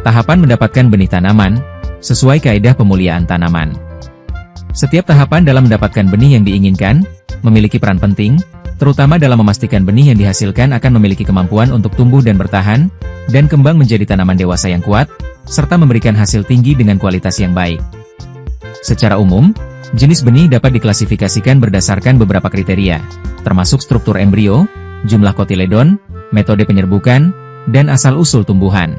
Tahapan mendapatkan benih tanaman, sesuai kaidah pemuliaan tanaman. Setiap tahapan dalam mendapatkan benih yang diinginkan, memiliki peran penting, terutama dalam memastikan benih yang dihasilkan akan memiliki kemampuan untuk tumbuh dan bertahan, dan kembang menjadi tanaman dewasa yang kuat, serta memberikan hasil tinggi dengan kualitas yang baik. Secara umum, jenis benih dapat diklasifikasikan berdasarkan beberapa kriteria, termasuk struktur embrio, jumlah kotiledon, metode penyerbukan, dan asal-usul tumbuhan.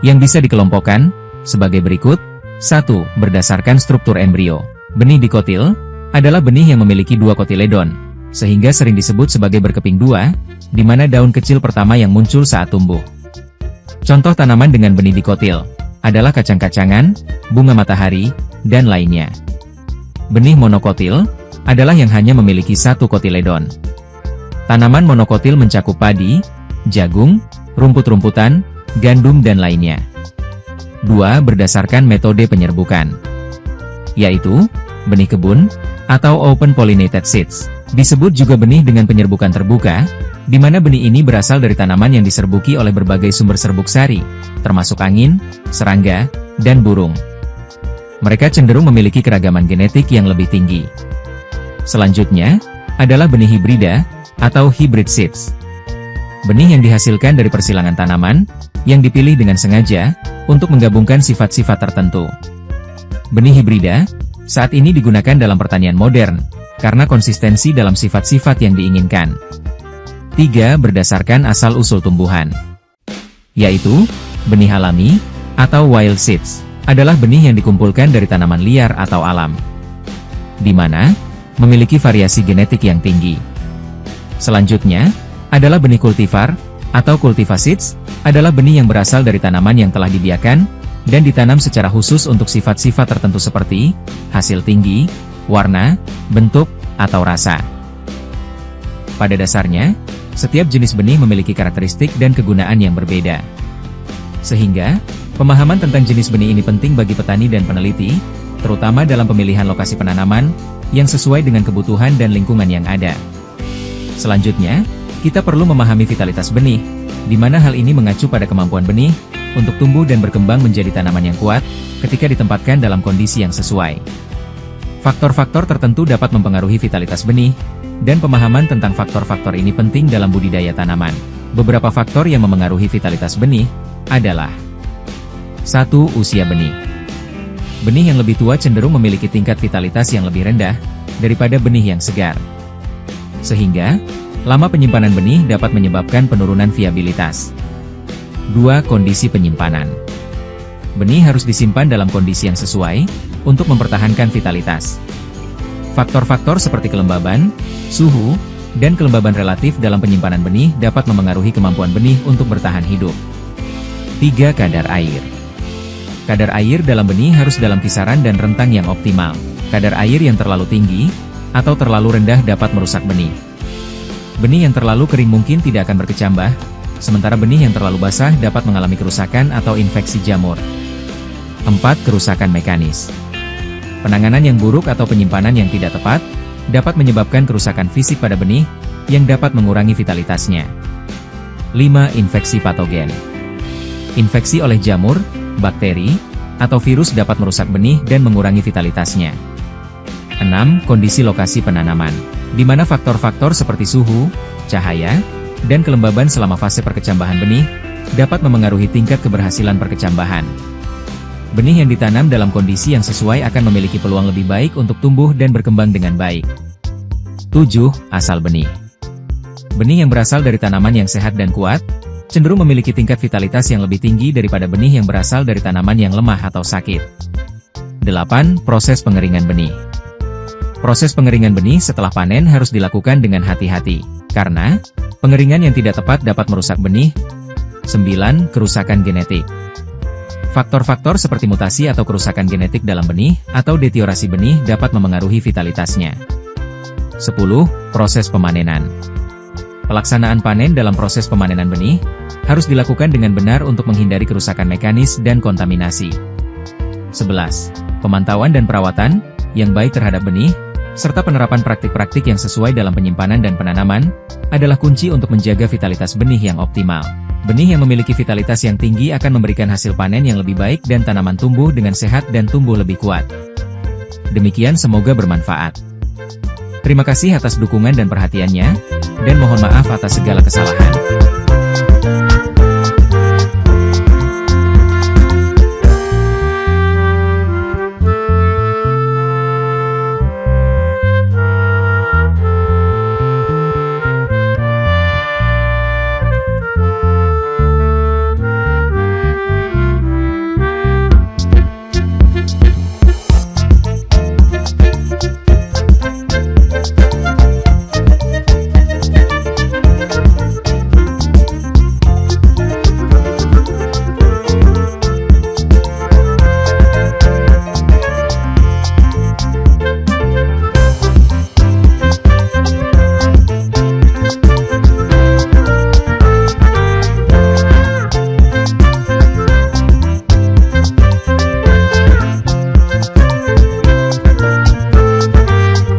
Yang bisa dikelompokkan sebagai berikut. 1. Berdasarkan struktur embrio. Benih dikotil adalah benih yang memiliki 2 kotiledon, sehingga sering disebut sebagai berkeping 2, di mana daun kecil pertama yang muncul saat tumbuh. Contoh tanaman dengan benih dikotil adalah kacang-kacangan, bunga matahari, dan lainnya. Benih monokotil adalah yang hanya memiliki 1 kotiledon. Tanaman monokotil mencakup padi, jagung, rumput-rumputan, gandum dan lainnya. 2. Berdasarkan metode penyerbukan, yaitu benih kebun atau open pollinated seeds. Disebut juga benih dengan penyerbukan terbuka, di mana benih ini berasal dari tanaman yang diserbuki oleh berbagai sumber serbuk sari, termasuk angin, serangga, dan burung. Mereka cenderung memiliki keragaman genetik yang lebih tinggi. Selanjutnya adalah benih hibrida atau hybrid seeds. Benih yang dihasilkan dari persilangan tanaman, yang dipilih dengan sengaja, untuk menggabungkan sifat-sifat tertentu. Benih hibrida, saat ini digunakan dalam pertanian modern, karena konsistensi dalam sifat-sifat yang diinginkan. 3. Berdasarkan asal-usul tumbuhan, yaitu, benih alami, atau wild seeds, adalah benih yang dikumpulkan dari tanaman liar atau alam, di mana, memiliki variasi genetik yang tinggi. Selanjutnya, adalah benih kultivar, atau cultivar seeds, adalah benih yang berasal dari tanaman yang telah dibiakkan, dan ditanam secara khusus untuk sifat-sifat tertentu seperti, hasil tinggi, warna, bentuk, atau rasa. Pada dasarnya, setiap jenis benih memiliki karakteristik dan kegunaan yang berbeda. Sehingga, pemahaman tentang jenis benih ini penting bagi petani dan peneliti, terutama dalam pemilihan lokasi penanaman, yang sesuai dengan kebutuhan dan lingkungan yang ada. Selanjutnya, kita perlu memahami vitalitas benih, di mana hal ini mengacu pada kemampuan benih untuk tumbuh dan berkembang menjadi tanaman yang kuat ketika ditempatkan dalam kondisi yang sesuai. Faktor-faktor tertentu dapat mempengaruhi vitalitas benih, dan pemahaman tentang faktor-faktor ini penting dalam budidaya tanaman. Beberapa faktor yang memengaruhi vitalitas benih adalah 1. Usia benih. Benih yang lebih tua cenderung memiliki tingkat vitalitas yang lebih rendah daripada benih yang segar. Sehingga, lama penyimpanan benih dapat menyebabkan penurunan viabilitas. 2. Kondisi penyimpanan. Benih harus disimpan dalam kondisi yang sesuai untuk mempertahankan vitalitas. Faktor-faktor seperti kelembaban, suhu, dan kelembaban relatif dalam penyimpanan benih dapat memengaruhi kemampuan benih untuk bertahan hidup. 3. Kadar air. Kadar air dalam benih harus dalam kisaran dan rentang yang optimal. Kadar air yang terlalu tinggi atau terlalu rendah dapat merusak benih. Benih yang terlalu kering mungkin tidak akan berkecambah, sementara benih yang terlalu basah dapat mengalami kerusakan atau infeksi jamur. 4. Kerusakan mekanis. Penanganan yang buruk atau penyimpanan yang tidak tepat dapat menyebabkan kerusakan fisik pada benih yang dapat mengurangi vitalitasnya. 5. Infeksi patogen. Infeksi oleh jamur, bakteri, atau virus dapat merusak benih dan mengurangi vitalitasnya. 6. Kondisi lokasi penanaman, di mana faktor-faktor seperti suhu, cahaya, dan kelembaban selama fase perkecambahan benih dapat memengaruhi tingkat keberhasilan perkecambahan. Benih yang ditanam dalam kondisi yang sesuai akan memiliki peluang lebih baik untuk tumbuh dan berkembang dengan baik. 7. Asal benih. Benih yang berasal dari tanaman yang sehat dan kuat, cenderung memiliki tingkat vitalitas yang lebih tinggi daripada benih yang berasal dari tanaman yang lemah atau sakit. 8. Proses pengeringan benih. Proses pengeringan benih setelah panen harus dilakukan dengan hati-hati, karena pengeringan yang tidak tepat dapat merusak benih. 9. Kerusakan genetik. Faktor-faktor seperti mutasi atau kerusakan genetik dalam benih, atau deteriorasi benih dapat memengaruhi vitalitasnya. 10. Proses pemanenan. Pelaksanaan panen dalam proses pemanenan benih harus dilakukan dengan benar untuk menghindari kerusakan mekanis dan kontaminasi. 11. Pemantauan dan perawatan yang baik terhadap benih, serta penerapan praktik-praktik yang sesuai dalam penyimpanan dan penanaman, adalah kunci untuk menjaga vitalitas benih yang optimal. Benih yang memiliki vitalitas yang tinggi akan memberikan hasil panen yang lebih baik dan tanaman tumbuh dengan sehat dan tumbuh lebih kuat. Demikian, semoga bermanfaat. Terima kasih atas dukungan dan perhatiannya, dan mohon maaf atas segala kesalahan.